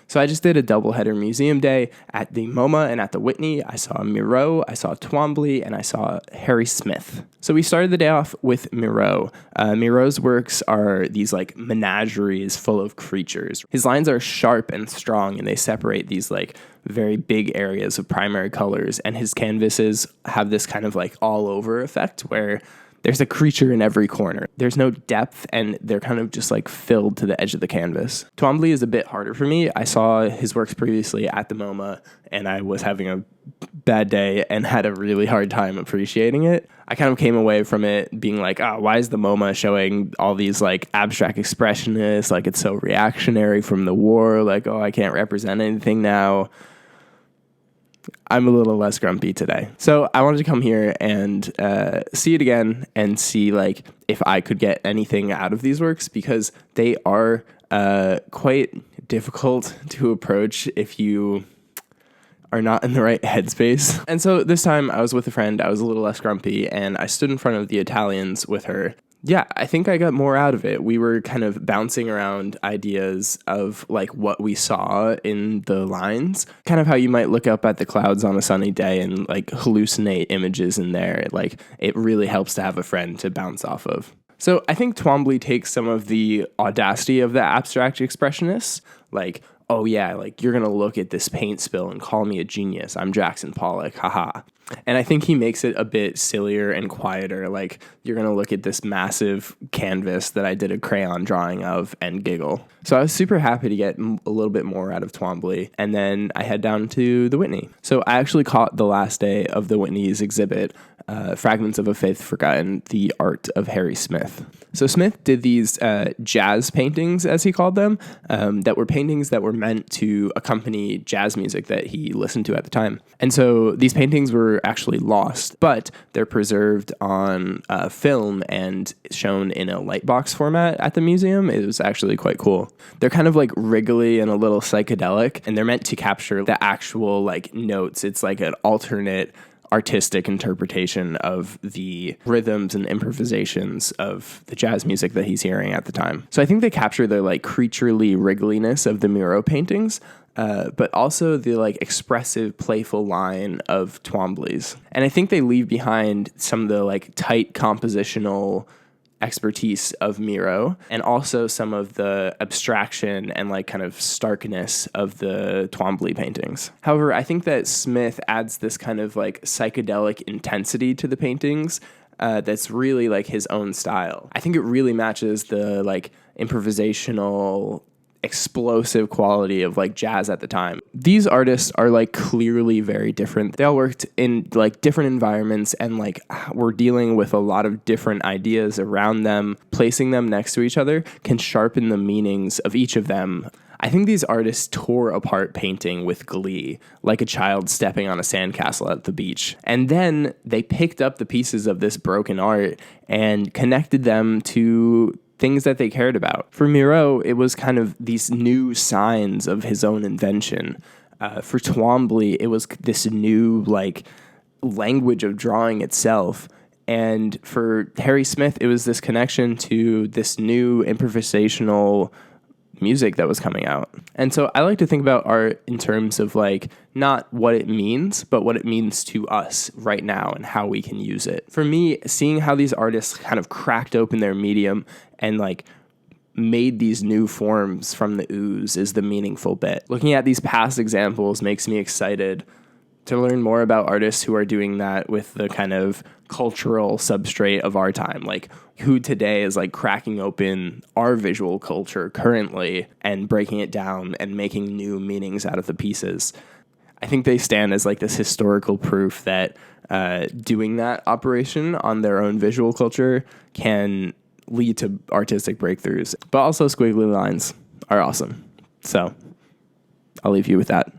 So I just did a doubleheader museum day at the MoMA and at the Whitney. I saw Miró, I saw Twombly, and I saw Harry Smith. So we started the day off with Miró. Miró's works are these like menageries full of creatures. His lines are sharp and strong, and they separate these like very big areas of primary colors, and his canvases have this kind of like all over effect where there's a creature in every corner. There's no depth, and they're kind of just like filled to the edge of the canvas. Twombly is a bit harder for me. I saw his works previously at the MoMA, and I was having a bad day and had a really hard time appreciating it. I kind of came away from it being like, why is the MoMA showing all these like abstract expressionists? Like, it's so reactionary from the war. Like, I can't represent anything now. I'm a little less grumpy today. So I wanted to come here and see it again and see like if I could get anything out of these works, because they are quite difficult to approach if you are not in the right headspace. And so this time I was with a friend. I was a little less grumpy, and I stood in front of the Italians with her. Yeah, I think I got more out of it. We were kind of bouncing around ideas of like what we saw in the lines, kind of how you might look up at the clouds on a sunny day and like hallucinate images in there. Like, it really helps to have a friend to bounce off of. So I think Twombly takes some of the audacity of the abstract expressionists, like, oh yeah, like you're going to look at this paint spill and call me a genius. I'm Jackson Pollock, haha. And I think he makes it a bit sillier and quieter. Like, you're going to look at this massive canvas that I did a crayon drawing of and giggle. So I was super happy to get a little bit more out of Twombly. And then I head down to the Whitney. So I actually caught the last day of the Whitney's exhibit, Fragments of a Faith Forgotten, the Art of Harry Smith. So Smith did these jazz paintings, as he called them, that were paintings that were meant to accompany jazz music that he listened to at the time. And so these paintings were actually lost, but they're preserved on film and shown in a lightbox format at the museum. It was actually quite cool. They're kind of like wriggly and a little psychedelic, and they're meant to capture the actual like notes. It's like an alternate artistic interpretation of the rhythms and improvisations of the jazz music that he's hearing at the time. So I think they capture the like creaturely wriggliness of the Miró paintings, but also the like expressive, playful line of Twombly's. And I think they leave behind some of the like tight compositional expertise of Miró, and also some of the abstraction and like kind of starkness of the Twombly paintings. However, I think that Smith adds this kind of like psychedelic intensity to the paintings that's really like his own style. I think it really matches the like improvisational, explosive quality of like jazz at the time. These artists are like clearly very different. They all worked in like different environments, and like we're dealing with a lot of different ideas around them. Placing them next to each other can sharpen the meanings of each of them. I think these artists tore apart painting with glee, like a child stepping on a sandcastle at the beach. And then they picked up the pieces of this broken art and connected them to things that they cared about. For Miró, it was kind of these new signs of his own invention. For Twombly, it was this new like language of drawing itself. And for Harry Smith, it was this connection to this new improvisational music that was coming out. And so I like to think about art in terms of like not what it means, but what it means to us right now and how we can use it. For me, seeing how these artists kind of cracked open their medium and like made these new forms from the ooze is the meaningful bit. Looking at these past examples makes me excited to learn more about artists who are doing that with the kind of cultural substrate of our time, like who today is like cracking open our visual culture currently and breaking it down and making new meanings out of the pieces. I think they stand as like this historical proof that doing that operation on their own visual culture can lead to artistic breakthroughs, but also squiggly lines are awesome. So I'll leave you with that.